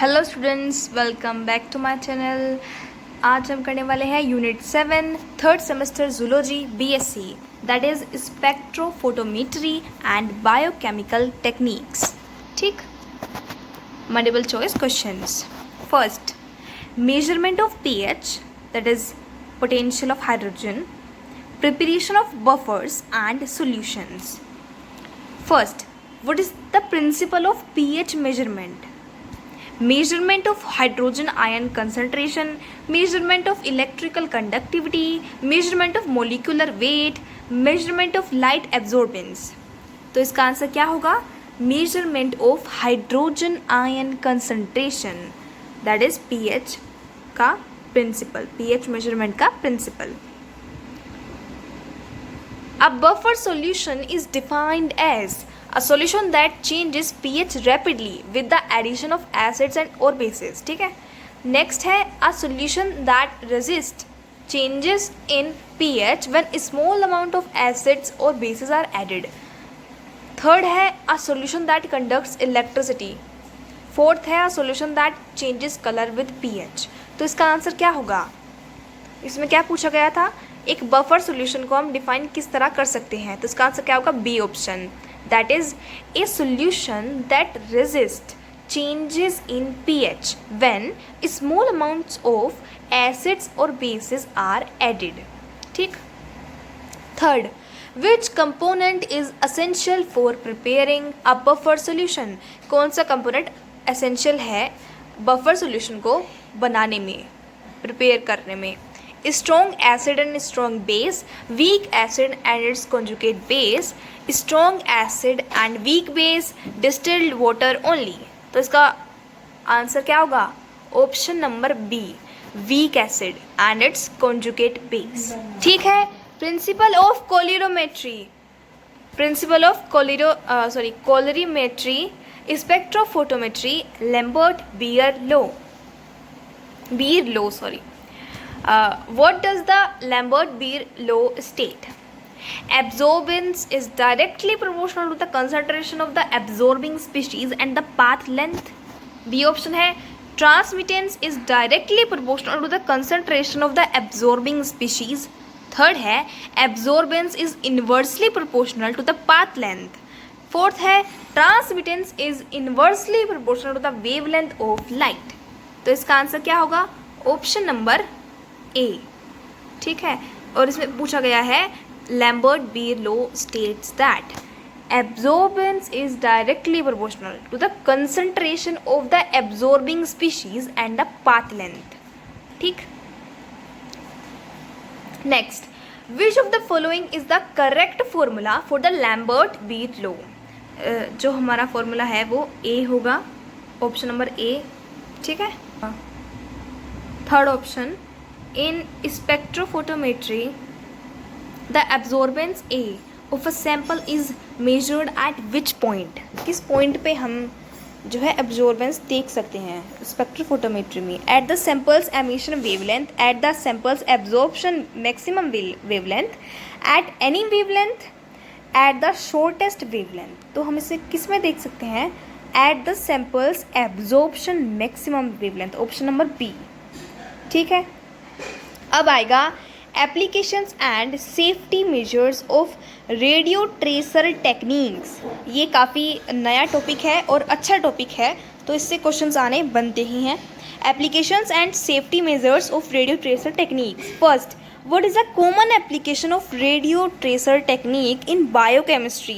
Hello students, welcome back to my channel. आज हम करने वाले हैं unit 7 third semester zoology BSc, that is spectrophotometry and biochemical techniques. ठीक, multiple choice questions. First, measurement of pH, that is potential of hydrogen, preparation of buffers and solutions. First, what is the principle of pH measurement? Measurement of hydrogen ion concentration, measurement of electrical conductivity, measurement of molecular weight, measurement of light absorbance। तो इसका answer क्या होगा? measurement of hydrogen ion concentration, that is pH का principle, pH measurement का principle। A buffer solution is defined as a solution that changes pH rapidly with the addition of acids and or bases। ठीक है, next है a solution that resists changes in pH when a small amount of acids or bases are added। Third है a solution that conducts electricity। Fourth है a solution that changes color with pH। तो इसका answer क्या होगा? इसमें क्या पूछा गया था? एक बफर सॉल्यूशन को हम डिफाइन किस तरह कर सकते हैं? तो इसका आंसर क्या होगा? B option, that is a solution that resists changes in pH when small amounts of acids or bases are added। ठीक, third, which component is essential for preparing a buffer solution? कौन सा component essential है buffer solution को बनाने में, prepare करने में? Strong acid and strong base, weak acid and its conjugate base, strong acid and weak base, distilled water only। तो इसका आंसर क्या होगा? Option number B, weak acid and its conjugate base. ठीक है, principle of colorimetry, principle of colorimetry, spectrophotometry, Lambert Beer law sorry. What does the Lambert-Beer law state? Absorbance is directly proportional to the concentration of the absorbing species and the path length। B option है transmittance is directly proportional to the concentration of the absorbing species। Third है absorbance is inversely proportional to the path length। Fourth है transmittance is inversely proportional to the wavelength of light। तो इसका answer क्या होगा? Option number A. ठीक है, और इसमें पूछा गया है Lambert Beer law states that absorbance is directly proportional to the concentration of the absorbing species and the path length। ठीक, next, which of the following is the correct formula for the Lambert Beer law? जो हमारा formula है वो ए होगा, option number A. ठीक है, third option, in spectrophotometry the absorbance A of a sample is measured at which point? किस point पे हम जो है absorbance देख सकते हैं स्पेक्ट्रोफोटोमेट्री में? at the sample's emission wavelength, at the sample's absorption maximum wavelength, at any wavelength, at the shortest wavelength। तो हम इसे किस में देख सकते हैं? at the sample's absorption maximum wavelength, option number B. ठीक है, अब आएगा applications and safety measures of radio tracer techniques. ये काफ़ी नया टॉपिक है और अच्छा टॉपिक है, तो इससे क्वेश्चंस आने बनते ही हैं। Applications and safety measures of radio tracer techniques. First, what is a common application of radio tracer technique in biochemistry?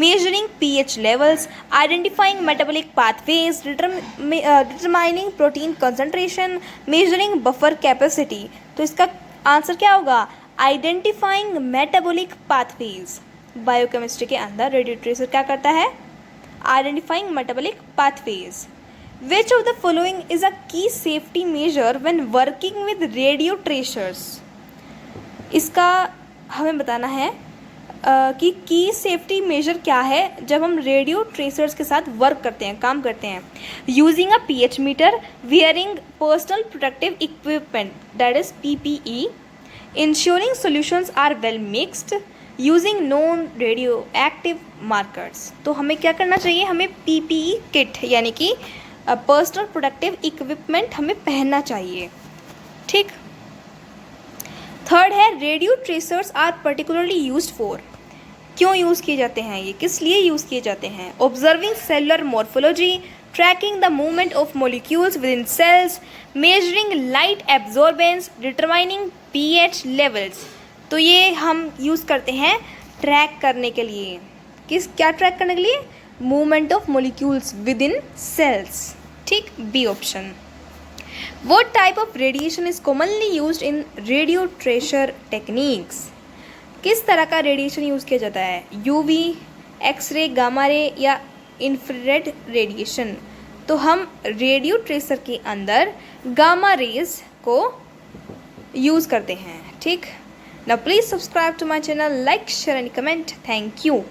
Measuring pH levels, identifying metabolic pathways, determining protein concentration, measuring buffer capacity। तो इसका answer क्या होगा? Identifying metabolic pathways. Biochemistry के अंदर radio tracer क्या करता है? Identifying metabolic pathways. Which of the following is a key safety measure when working with radio tracers? इसका हमें बताना है कि की सेफ्टी मेजर क्या है जब हम रेडियो ट्रेसर्स के साथ वर्क करते हैं, काम करते हैं। Using a pH meter, wearing personal protective equipment, that is PPE, ensuring solutions are well mixed, using non radio active markers. तो हमें क्या करना चाहिए? हमें पीपीई किट यानी कि पर्सनल प्रोटेक्टिव इक्विपमेंट हमें पहनना चाहिए, ठीक। थर्ड है radio tracers are particularly used for, क्यों यूज़ किए जाते हैं, ये किस लिए यूज़ किए जाते हैं। Observing cellular morphology, tracking the movement of molecules within cells, measuring light absorbance, determining pH levels. तो ये हम यूज़ करते हैं ट्रैक करने के लिए, क्या ट्रैक करने के लिए, movement of molecules within cells, ठीक, B option. What type of radiation is commonly used in radio tracer techniques? किस तरह का रेडिएशन यूज़ किया जाता है, यूवी, एक्सरे, गामा रे या इंफ्रारेड रेडिएशन। तो हम रेडियो ट्रेसर के अंदर गामा रेज को यूज़ करते हैं, ठीक। Now please subscribe to my channel, like, share and comment. Thank you.